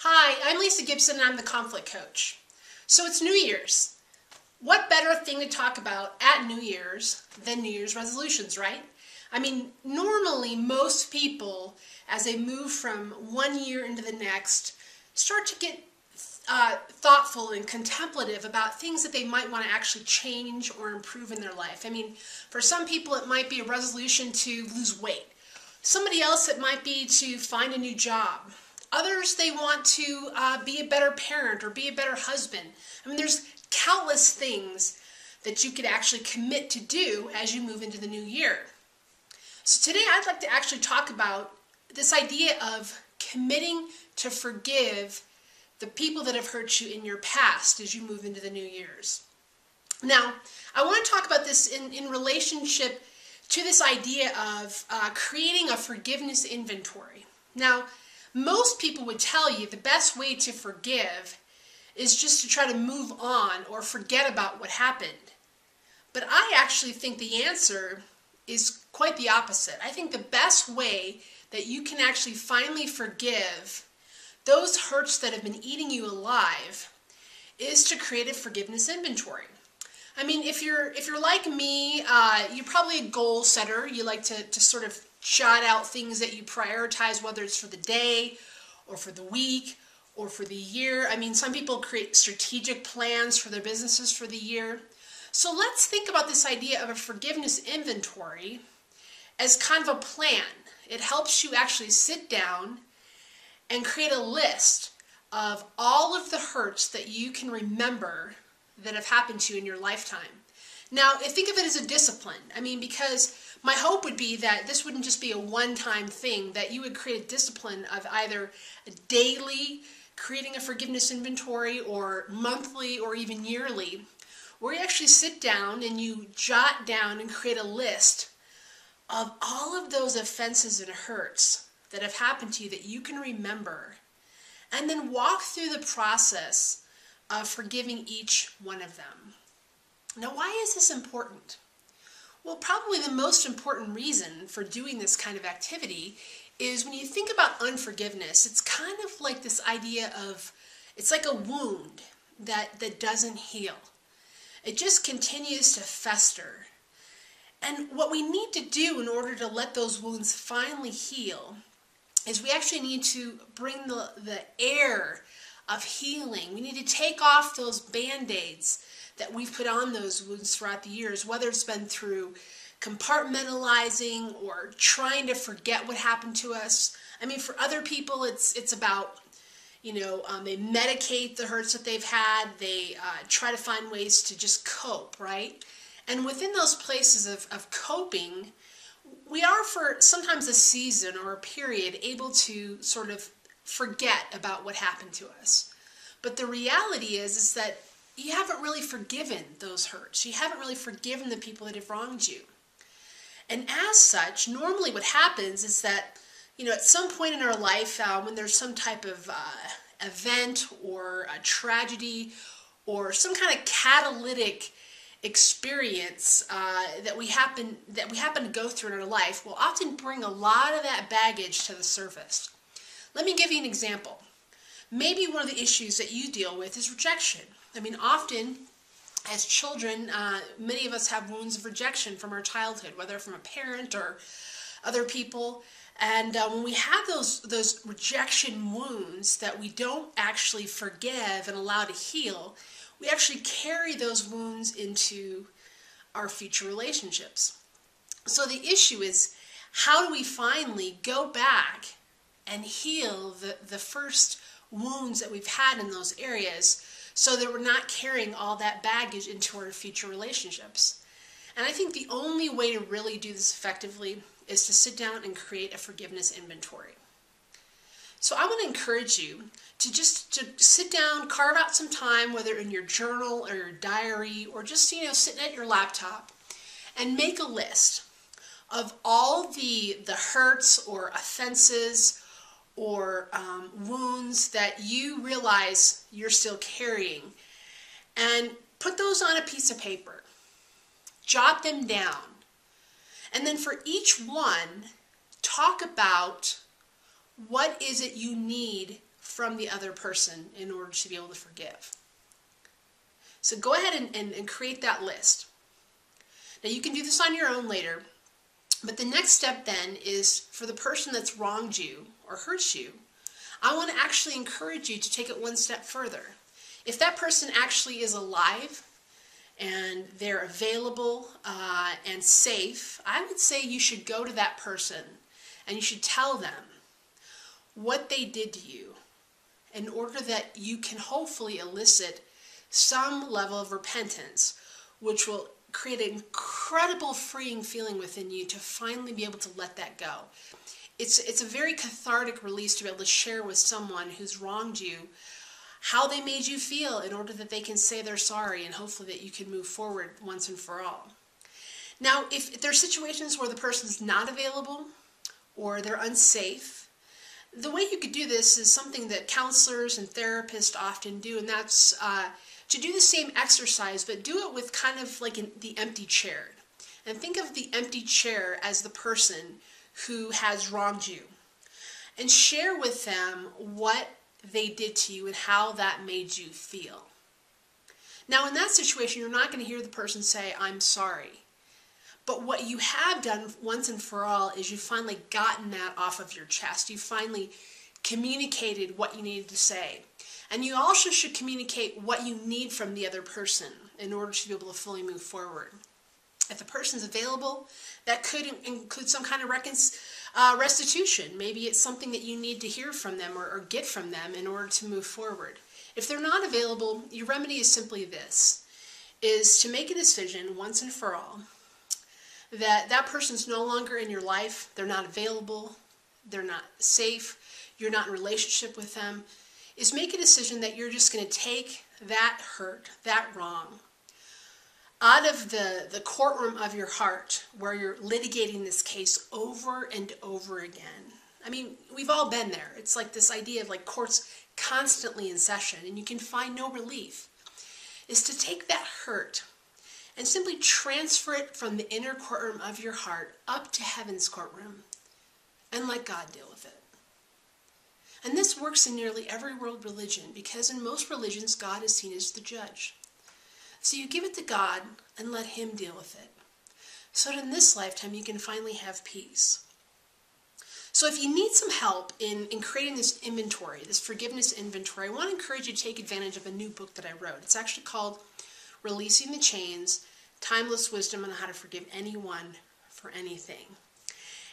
Hi, I'm Lisa Gibson and I'm the conflict coach. So it's New Year's. What better thing to talk about at New Year's than New Year's resolutions, right? I mean, normally most people, as they move from one year into the next, start to get thoughtful and contemplative about things that they might want to actually change or improve in their life. I mean, for some people it might be a resolution to lose weight. Somebody else it might be to find a new job. Others, they want to be a better parent or be a better husband. I mean, there's countless things that you could actually commit to do as you move into the new year. So today I'd like to actually talk about this idea of committing to forgive the people that have hurt you in your past as you move into the new year's. Now, I want to talk about this in relationship to this idea of creating a forgiveness inventory. Now, most people would tell you the best way to forgive is just to try to move on or forget about what happened. But I actually think the answer is quite the opposite. I think the best way that you can actually finally forgive those hurts that have been eating you alive is to create a forgiveness inventory. I mean, if you're like me, you're probably a goal setter. You like to sort of jot out things that you prioritize, whether it's for the day or for the week or for the year. I mean, some people create strategic plans for their businesses for the year. So let's think about this idea of a forgiveness inventory as kind of a plan. It helps you actually sit down and create a list of all of the hurts that you can remember that have happened to you in your lifetime. Now, think of it as a discipline. I mean, because my hope would be that this wouldn't just be a one-time thing, that you would create a discipline of either daily creating a forgiveness inventory or monthly or even yearly, where you actually sit down and you jot down and create a list of all of those offenses and hurts that have happened to you that you can remember, and then walk through the process of forgiving each one of them. Now, why is this important? Well, probably the most important reason for doing this kind of activity is when you think about unforgiveness, it's kind of like this idea of, it's like a wound that doesn't heal. It just continues to fester. And what we need to do in order to let those wounds finally heal is we actually need to bring the air of healing. We need to take off those Band-Aids that we've put on those wounds throughout the years, whether it's been through compartmentalizing or trying to forget what happened to us. I mean, for other people, it's about, they medicate the hurts that they've had. They try to find ways to just cope, right? And within those places of coping, we are for sometimes a season or a period able to sort of forget about what happened to us. But the reality is that you haven't really forgiven those hurts. You haven't really forgiven the people that have wronged you. And as such, normally what happens is that, at some point in our life, when there's some type of event or a tragedy or some kind of catalytic experience that we happen to go through in our life, will often bring a lot of that baggage to the surface. Let me give you an example. Maybe one of the issues that you deal with is rejection. I mean, often as children, many of us have wounds of rejection from our childhood, whether from a parent or other people. And when we have those rejection wounds that we don't actually forgive and allow to heal, we actually carry those wounds into our future relationships. So the issue is, how do we finally go back and heal the first wounds that we've had in those areas so that we're not carrying all that baggage into our future relationships? And I think the only way to really do this effectively is to sit down and create a forgiveness inventory. So I want to encourage you to sit down, carve out some time, whether in your journal or your diary or just, sitting at your laptop, and make a list of all the hurts or offenses or wounds that you realize you're still carrying, and put those on a piece of paper. Jot them down. And then for each one, talk about what is it you need from the other person in order to be able to forgive. So go ahead and create that list. Now you can do this on your own later, but the next step then is for the person that's wronged you or hurt you, I want to actually encourage you to take it one step further. If that person actually is alive and they're available and safe, I would say you should go to that person and you should tell them what they did to you in order that you can hopefully elicit some level of repentance, which will create an incredible freeing feeling within you to finally be able to let that go. It's a very cathartic release to be able to share with someone who's wronged you how they made you feel in order that they can say they're sorry and hopefully that you can move forward once and for all. Now, if there's situations where the person's not available or they're unsafe, the way you could do this is something that counselors and therapists often do, and that's to do the same exercise, but do it with kind of like the empty chair. And think of the empty chair as the person who has wronged you. And share with them what they did to you and how that made you feel. Now, in that situation, you're not going to hear the person say, "I'm sorry." But what you have done once and for all is you've finally gotten that off of your chest. You finally communicated what you needed to say. And you also should communicate what you need from the other person in order to be able to fully move forward. If the person's available, that could include some kind of restitution. Maybe it's something that you need to hear from them or get from them in order to move forward. If they're not available, your remedy is simply this, is to make a decision once and for all that that person's no longer in your life, they're not available, they're not safe, you're not in a relationship with them, is make a decision that you're just going to take that hurt, that wrong, out of the courtroom of your heart where you're litigating this case over and over again. I mean, we've all been there. It's like this idea of like courts constantly in session and you can find no relief. Is to take that hurt and simply transfer it from the inner courtroom of your heart up to heaven's courtroom and let God deal with it. And this works in nearly every world religion because in most religions, God is seen as the judge. So you give it to God and let Him deal with it. So that in this lifetime, you can finally have peace. So if you need some help in creating this inventory, this forgiveness inventory, I want to encourage you to take advantage of a new book that I wrote. It's actually called Releasing the Chains, Timeless Wisdom on How to Forgive Anyone for Anything.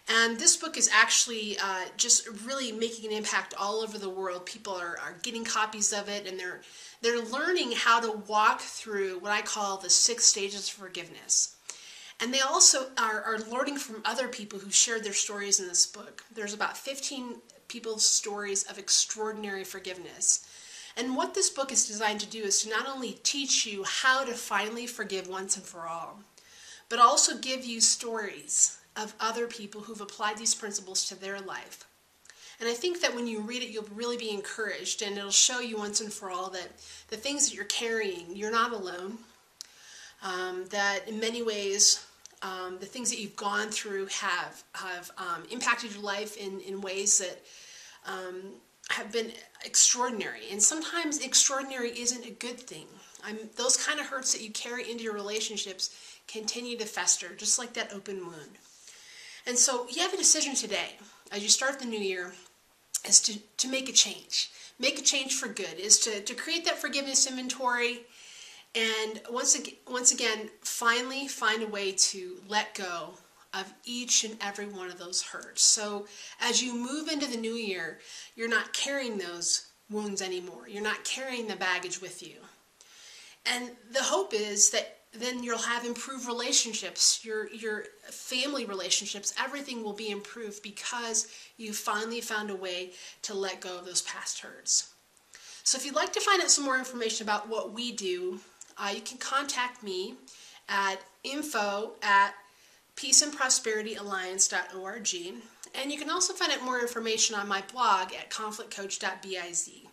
And this book is actually just really making an impact all over the world. People are getting copies of it and they're learning how to walk through what I call the 6 stages of forgiveness. And they also are learning from other people who shared their stories in this book. There's about 15 people's stories of extraordinary forgiveness. And what this book is designed to do is to not only teach you how to finally forgive once and for all, but also give you stories of other people who've applied these principles to their life. And I think that when you read it, you'll really be encouraged, and it'll show you once and for all that the things that you're carrying, you're not alone, that in many ways, the things that you've gone through have impacted your life in ways that have been extraordinary. And sometimes extraordinary isn't a good thing. Those kind of hurts that you carry into your relationships continue to fester, just like that open wound. And so you have a decision today, as you start the new year, is to make a change. Make a change for good, is to create that forgiveness inventory, and once again, finally find a way to let go of each and every one of those hurts. So as you move into the new year, you're not carrying those wounds anymore. You're not carrying the baggage with you. And the hope is that then you'll have improved relationships, your family relationships, everything will be improved because you finally found a way to let go of those past hurts. So if you'd like to find out some more information about what we do, you can contact me at info@peaceandprosperityalliance.org, and you can also find out more information on my blog at conflictcoach.biz.